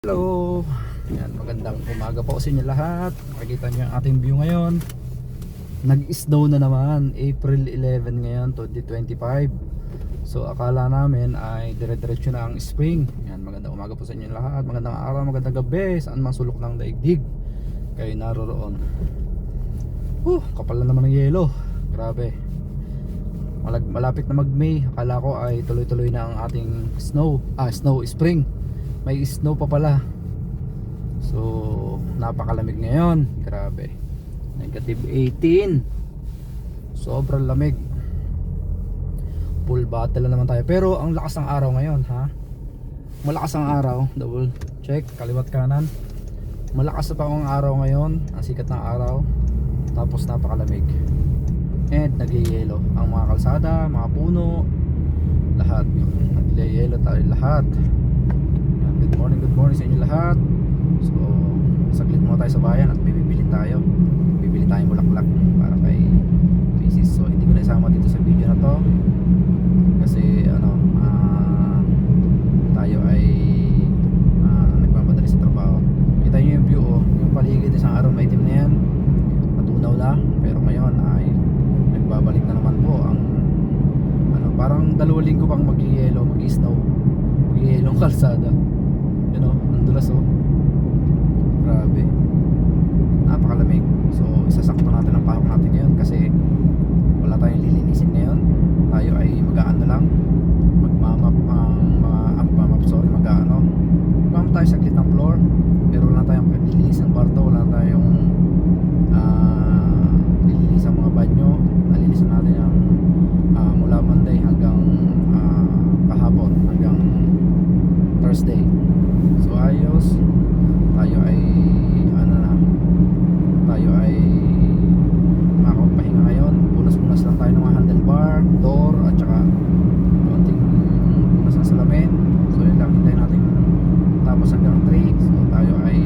Hello! Yan, magandang umaga po sa inyo lahat. Makikita nyo yung ating view ngayon. Nag-snow na naman, April 11 ngayon, 2025. So akala namin ay dire-diretso na ang spring. Yan, magandang umaga po sa inyo lahat. Magandang araw, magandang gabi, saan mang sulok ng daigdig kayo naroroon. Kapal na naman ng yelo. Grabe. Malapit na mag-May. Akala ko ay tuloy-tuloy na ang ating spring. May snow pa pala. So napakalamig ngayon. Grabe. Negative 18. Sobrang lamig. Full bottle na naman tayo. Pero ang lakas ng araw ngayon, ha? Malakas ang araw. Double check, kaliwat kanan. Malakas pa ang araw ngayon. Ang sikat ng araw. Tapos napakalamig. And nagyayelo ang mga kalsada, mga puno, lahat. Nagyayelo tayo lahat. Good morning sa inyo lahat. So, saglit muna tayo sa bayan at bibili tayong bulaklak para kay Mrs. So, hindi ko na isama dito sa video na to kasi tayo ay nagmamadali sa trabaho. Kita nyo yung view, yung paligid, isang araw maitim na yan, matunaw na, pero ngayon ay nagbabalik na naman po ang parang 2 linggo pang mag-yelo, mag-snow, mag-yelo ang kalsada. Ang dulas grabe, napakalamig. So isasakto natin ang pahok natin ngayon kasi wala tayong lilinisin ngayon. Tayo ay mag-aano lang, magmamap tayo saglit ng floor, pero wala tayong lilinis ng kwarto, wala tayong lilinis ang mga banyo. Nalinisan natin ang mula Monday hanggang kahapon, hanggang Thursday. So ayos, tayo ay makakapahinga ngayon. Punas-punas lang tayo ng mga handlebar, door, at saka konting punas ng salamin. So yun lang, hintayin natin tapos hanggang 3. So tayo ay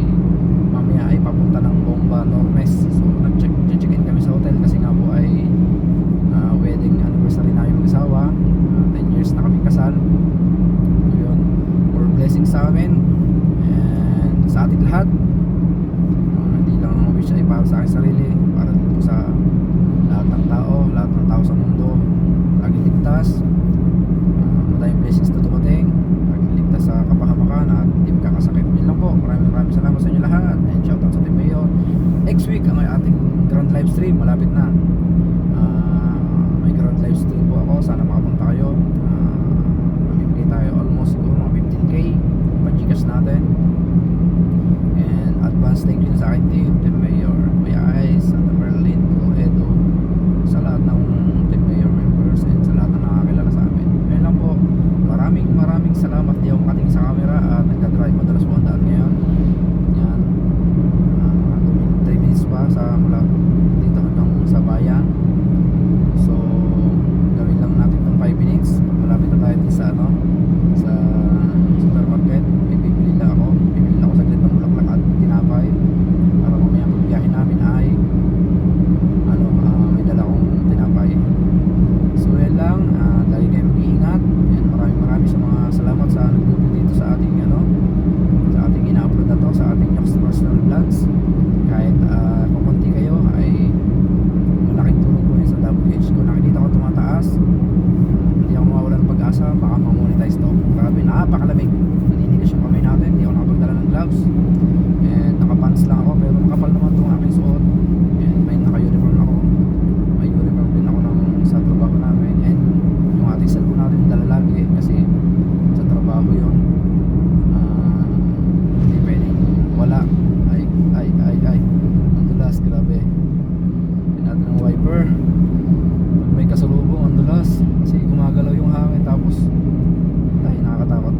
mamaya ay papunta ng Bomba Normes. So nag-check-in kami sa hotel kasi nga po ay wedding anniversary na yung mag-asawa. 10 years na kami kasal. So yun, more blessings sa amin and sa ating lahat. Hindi lang ang wish ay para sa aking sarili, para din po sa lahat ng tao sa mundo. Laging ligtas, madaming blessings na dumating, laging ligtas sa kapahamakan at hindi magkakasakit. Yun lang po, maraming salamat sa inyo lahat and shoutout sa Team Mayor. Next week ang ating grand live stream, malapit na. May grand live stream po ako, sana makapunta kayo. Mamimigay tayo almost siguro mga 15k pa-Gcash natin. And advance thank you sa aking Team Mayor, Kuya Ice, Santa Merlin, Edo, sa lahat ng Team Mayor members and sa lahat ng nakakilala sa amin. Ayun lang po, maraming salamat. Di ako makatingin sa camera at nagdadrive madalas po ang daan ngayon. Yan, 3 minutes pa sa mula dito hanggang sa bayan. So gawin lang natin itong 5 minutes. Pag malapit na tayo sa sa supermarket, bibili ako saglit ng bulaklak at tinapay para mamaya pagbiyahe namin ay may dala akong tinapay. So yan lang, lagi kayo mag-iingat and maraming sa mga salamat sa nag-view dito sa ating sa ating ina-upload na to, sa ating next personal vlogs. Kahit kukunti kayo ay malaking tulong po yun sa WH. Kung nakikita ko tumataas, hindi ako mawawalan ng pag-asa, baka ma-monetize to. Grabe, napakalamig, naninigas yung kamay natin, hindi ako nakapagdala ng gloves and nakapants lang ako, pero makapal naman itong aking suot and may naka-uniform ako, may uniform din ako sa trabaho namin and yung ating cellphone natin dala lagi kasi sa trabaho yun. Hindi pwedeng wala. Ay ang dulas, grabe. Hindi natin ng wiper pag may kasalubong, ang dulas kasi gumagalaw yung hangin, tapos nakakatakot.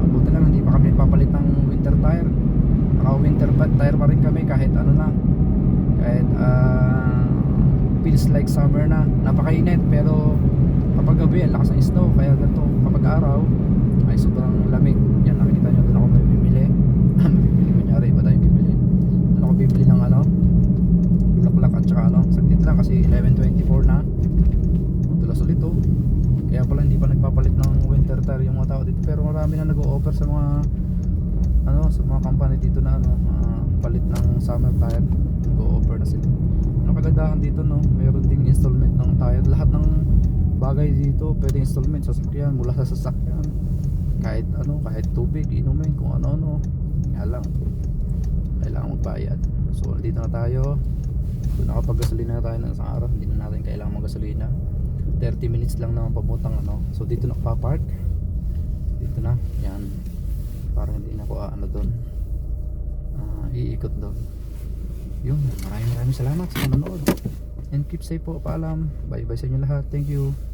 Buti lang hindi pa kami papalit ng winter tire. Naka winter tire pa rin kami kahit kahit feels like summer na, napakainit, pero kapag gabi ang lakas ng snow, kaya ganito kapag araw ay sobrang lamig. Yan, nakikita nyo, doon ako mamimili kunyari, iba tayong bibili. Doon ako bibili ng bulaklak at saka saglit lang kasi 11:24 na. Madulas ulit kaya pala hindi pa nagpapalit ng winter tire yung mga tao dito, pero marami na nag-o-offer sa mga ano sa mga company dito na ano palit ng summer tire, nag-o-offer na sila. Ano kagandahan dito, no, meron ding installment ng tire. Lahat ng bagay dito pwede installment sa sasakyan, mula sa sasakyan, kahit ano, kahit tubig, inumin, kung ano-ano. Nga lang kailangan magbayad. So dito na tayo. So nakapag-gasolina na tayo ng isang araw, hindi na natin kailangan mag-gasolina. 30 minutes lang naman papuntang ano. So dito na pa-park. Dito na, yan. Para hindi na ako ano doon. Iikot doon. Yun, maraming salamat sa panonood. And keep safe po, paalam. Bye bye sa inyo lahat. Thank you.